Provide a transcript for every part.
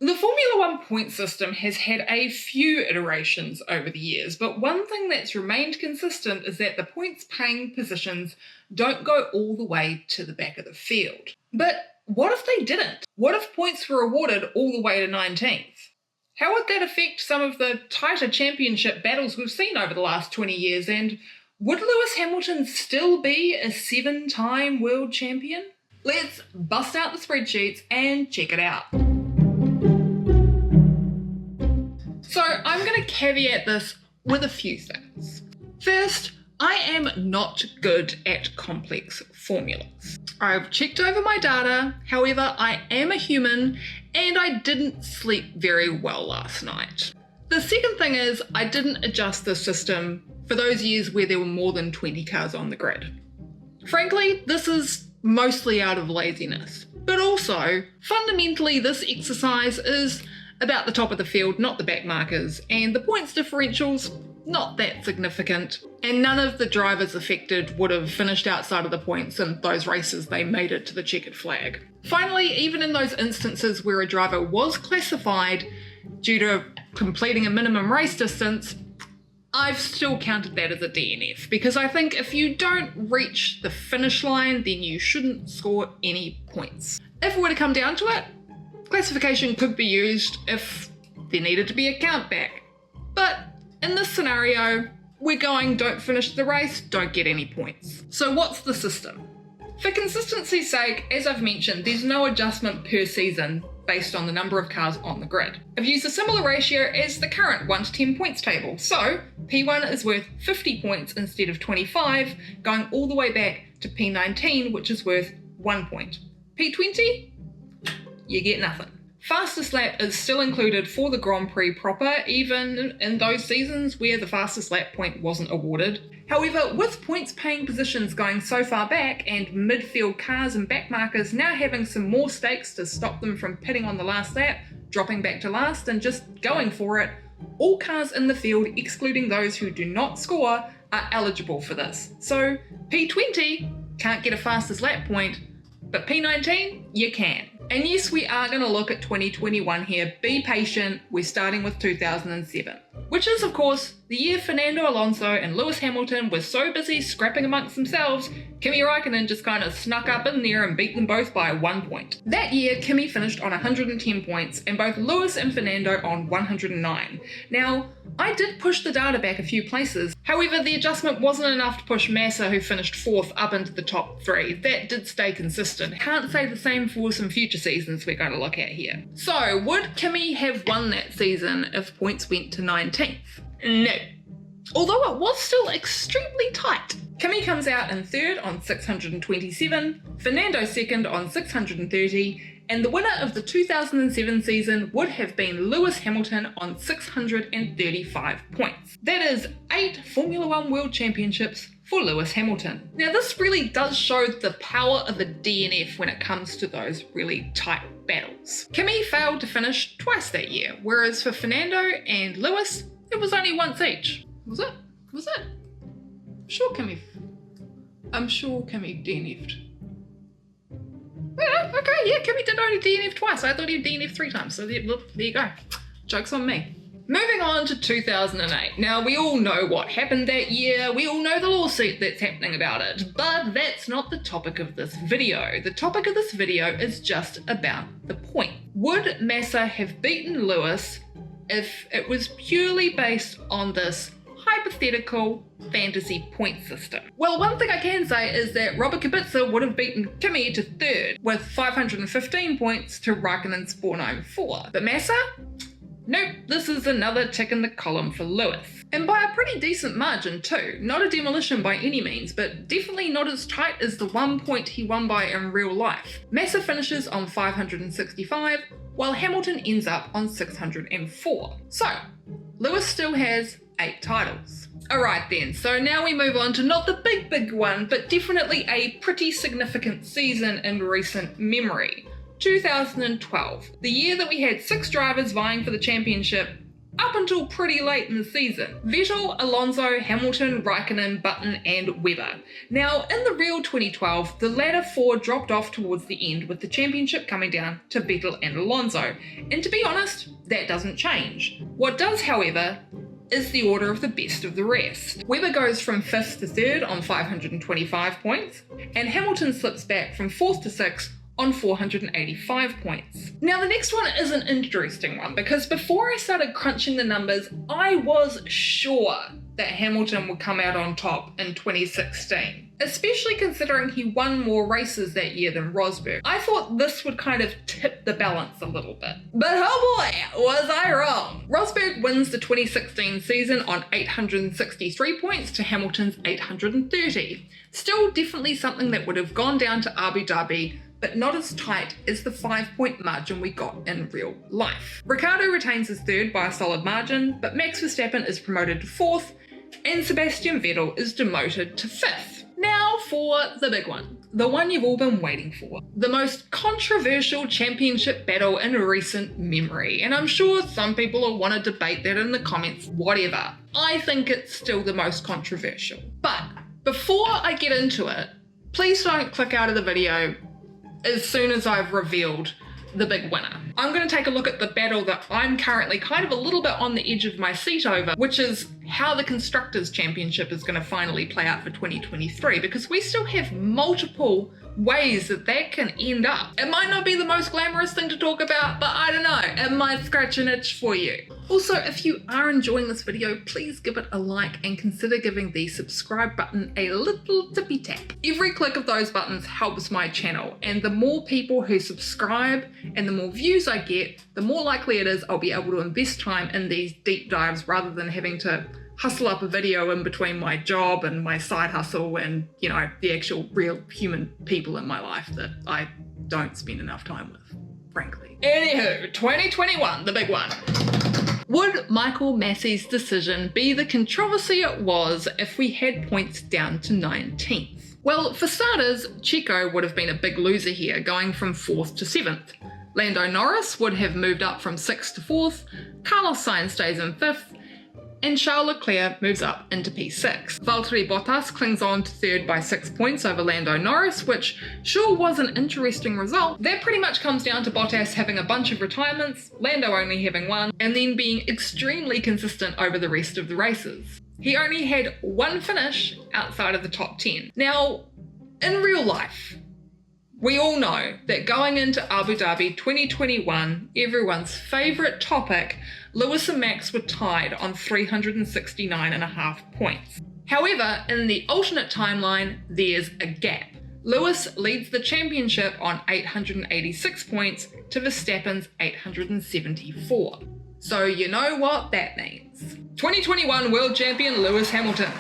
The Formula One point system has had a few iterations over the years, but one thing that's remained consistent is that the points paying positions don't go all the way to the back of the field. But what if they didn't? What if points were awarded all the way to 19th? How would that affect some of the tighter championship battles we've seen over the last 20 years? And would Lewis Hamilton still be a 7-time world champion? Let's bust out the spreadsheets and check it out. So I'm going to caveat this with a few things. First, I am not good at complex formulas. I've checked over my data, however, I am a human and I didn't sleep very well last night. The second thing is I didn't adjust the system for those years where there were more than 20 cars on the grid. Frankly, this is mostly out of laziness, but also fundamentally this exercise is about the top of the field, not the back markers, and the points differentials not that significant, and none of the drivers affected would have finished outside of the points in those races they made it to the checkered flag. Finally, even in those instances where a driver was classified due to completing a minimum race distance, I've still counted that as a DNF, because I think if you don't reach the finish line, then you shouldn't score any points. If it were to come down to it, classification could be used if there needed to be a count back. But in this scenario, we're going don't finish the race, don't get any points. So what's the system? For consistency's sake, as I've mentioned, there's no adjustment per season based on the number of cars on the grid. I've used a similar ratio as the current 1 to 10 points table. So P1 is worth 50 points instead of 25, going all the way back to P19, which is worth 1 point. P20? You get nothing. Fastest lap is still included for the Grand Prix proper, even in those seasons where the fastest lap point wasn't awarded. However, with points paying positions going so far back and midfield cars and back markers now having some more stakes to stop them from pitting on the last lap, dropping back to last and just going for it, all cars in the field, excluding those who do not score, are eligible for this. So P20 can't get a fastest lap point, but P19 you can. And yes, we are going to look at 2021 here. Be patient, we're starting with 2007. Which is, of course, the year Fernando Alonso and Lewis Hamilton were so busy scrapping amongst themselves, Kimi Raikkonen just kind of snuck up in there and beat them both by 1 point. That year, Kimi finished on 110 points, and both Lewis and Fernando on 109. Now, I did push the data back a few places, however, the adjustment wasn't enough to push Massa, who finished 4th, up into the top 3. That did stay consistent. Can't say the same for some future seasons we're going to look at here. So, would Kimi have won that season if points went to 19th? No. Although it was still extremely tight. Kimi comes out in 3rd on 627, Fernando 2nd on 630, and the winner of the 2007 season would have been Lewis Hamilton on 635 points. That is 8 Formula One World Championships for Lewis Hamilton. Now this really does show the power of a DNF when it comes to those really tight battles. Kimi failed to finish twice that year, whereas for Fernando and Lewis, it was only once each. Was it? Was it? I'm sure Kimi DNF'd. Yeah, okay, yeah, Kimi did only DNF twice. I thought he'd DNF 3 times, so there you go. Joke's on me. Moving on to 2008. Now, we all know what happened that year. We all know the lawsuit that's happening about it, but that's not the topic of this video. The topic of this video is just about the point. Would Massa have beaten Lewis if it was purely based on this hypothetical fantasy point system? Well, one thing I can say is that Robert Kubica would have beaten Kimi to 3rd with 515 points to Raikkonen's 494. But Massa? Nope, this is another tick in the column for Lewis. And by a pretty decent margin too. Not a demolition by any means, but definitely not as tight as the 1 point he won by in real life. Massa finishes on 565, while Hamilton ends up on 604. So, Lewis still has 8 titles. Alright then, so now we move on to not the big one, but definitely a pretty significant season in recent memory. 2012, the year that we had 6 drivers vying for the championship up until pretty late in the season. Vettel, Alonso, Hamilton, Raikkonen, Button and Webber. Now in the real 2012, the latter four dropped off towards the end with the championship coming down to Vettel and Alonso. And to be honest, that doesn't change. What does, however, is the order of the best of the rest. Webber goes from 5th to 3rd on 525 points, and Hamilton slips back from 4th to 6th on 485 points. Now the next one is an interesting one because before I started crunching the numbers, I was sure that Hamilton would come out on top in 2016, especially considering he won more races that year than Rosberg. I thought this would kind of tip the balance a little bit. But oh boy, was I wrong! Rosberg wins the 2016 season on 863 points to Hamilton's 830. Still definitely something that would have gone down to Abu Dhabi, but not as tight as the 5-point margin we got in real life. Ricciardo retains his 3rd by a solid margin, but Max Verstappen is promoted to 4th, and Sebastian Vettel is demoted to 5th. Now for the big one. The one you've all been waiting for. The most controversial championship battle in recent memory. And I'm sure some people will want to debate that in the comments, whatever. I think it's still the most controversial. But before I get into it, please don't click out of the video as soon as I've revealed the big winner. I'm going to take a look at the battle that I'm currently kind of a little bit on the edge of my seat over, which is how the Constructors' Championship is going to finally play out for 2023, because we still have multiple ways that can end up. It might not be the most glamorous thing to talk about, but I don't know, it might scratch an itch for you. Also, if you are enjoying this video, please give it a like and consider giving the subscribe button a little tippy tap. Every click of those buttons helps my channel, and the more people who subscribe and the more views I get, the more likely it is I'll be able to invest time in these deep dives rather than having to hustle up a video in between my job and my side hustle and, you know, the actual real human people in my life that I don't spend enough time with, frankly. Anywho, 2021, the big one. Would Michael Massey's decision be the controversy it was if we had points down to 19th? Well, for starters, Checo would have been a big loser here, going from 4th to 7th. Lando Norris would have moved up from 6th to 4th, Carlos Sainz stays in 5th, and Charles Leclerc moves up into P6. Valtteri Bottas clings on to 3rd by 6 points over Lando Norris, which sure was an interesting result. That pretty much comes down to Bottas having a bunch of retirements, Lando only having one, and then being extremely consistent over the rest of the races. He only had one finish outside of the top 10. Now, in real life, we all know that going into Abu Dhabi 2021, everyone's favourite topic, Lewis and Max were tied on 369.5 points. However, in the alternate timeline, there's a gap. Lewis leads the championship on 886 points to Verstappen's 874. So you know what that means. 2021 World Champion Lewis Hamilton.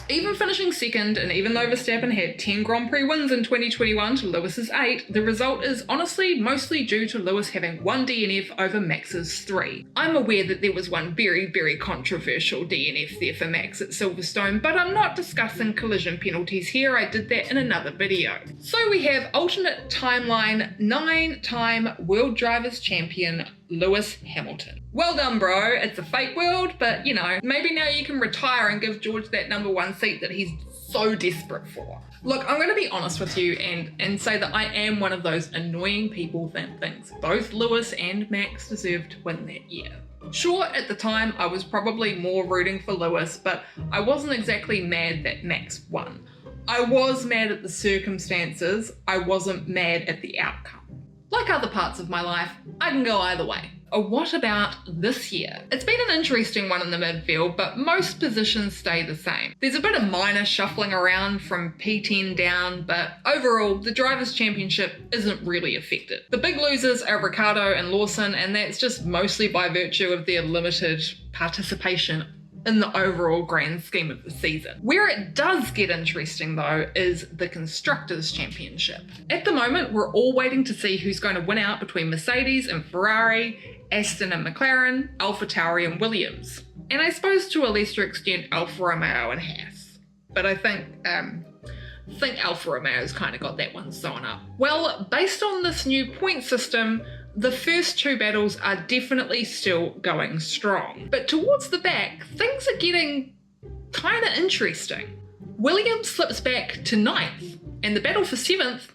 Even finishing second, and even though Verstappen had 10 Grand Prix wins in 2021 to Lewis's 8, the result is honestly mostly due to Lewis having 1 DNF over Max's 3. I'm aware that there was one very, very controversial DNF there for Max at Silverstone, but I'm not discussing collision penalties here, I did that in another video. So we have alternate timeline 9-time World Drivers' Champion Lewis Hamilton. Well done, bro. It's a fake world, but you know, maybe now you can retire and give George that #1 seat that he's so desperate for. Look, I'm going to be honest with you and say that I am one of those annoying people that thinks both Lewis and Max deserved to win that year. Sure, at the time I was probably more rooting for Lewis, but I wasn't exactly mad that Max won. I was mad at the circumstances, I wasn't mad at the outcome. Like other parts of my life, I can go either way. What about this year? It's been an interesting one in the midfield, but most positions stay the same. There's a bit of minor shuffling around from P10 down, but overall, the Drivers' Championship isn't really affected. The big losers are Ricciardo and Lawson, and that's just mostly by virtue of their limited participation in the overall grand scheme of the season. Where it does get interesting though is the Constructors' Championship. At the moment, we're all waiting to see who's going to win out between Mercedes and Ferrari, Aston and McLaren, AlphaTauri and Williams. And I suppose to a lesser extent Alfa Romeo and Haas. But I think Alfa Romeo's kind of got that one sewn up. Well, based on this new point system, the first two battles are definitely still going strong. But towards the back, things are getting kind of interesting. Williams slips back to 9th, and the battle for 7th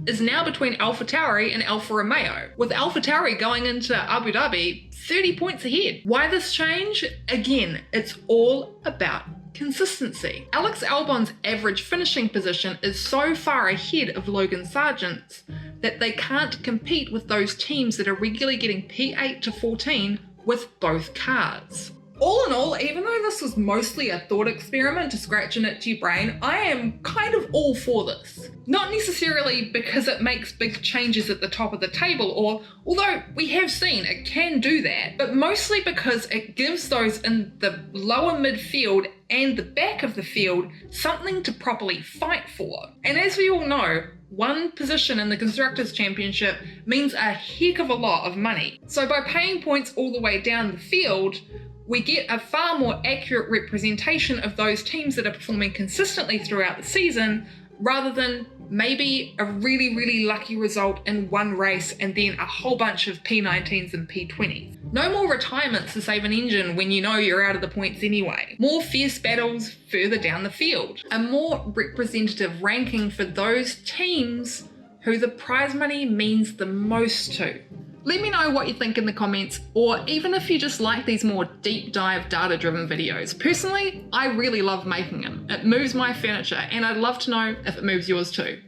is now between AlphaTauri and Alfa Romeo, with AlphaTauri going into Abu Dhabi 30 points ahead. Why this change? Again, it's all about consistency. Alex Albon's average finishing position is so far ahead of Logan Sargent's that they can't compete with those teams that are regularly getting P8 to 14 with both cars. All in all, even though this was mostly a thought experiment to scratch an itchy brain, I am kind of all for this. Not necessarily because it makes big changes at the top of the table, or although we have seen it can do that, but mostly because it gives those in the lower midfield and the back of the field something to properly fight for. And as we all know, one position in the Constructors' Championship means a heck of a lot of money. So by paying points all the way down the field, we get a far more accurate representation of those teams that are performing consistently throughout the season, rather than maybe a really, really lucky result in one race and then a whole bunch of P19s and P20s. No more retirements to save an engine when you know you're out of the points anyway. More fierce battles further down the field. A more representative ranking for those teams who the prize money means the most to. Let me know what you think in the comments, or even if you just like these more deep dive data driven videos. Personally, I really love making them. It moves my furniture, and I'd love to know if it moves yours too.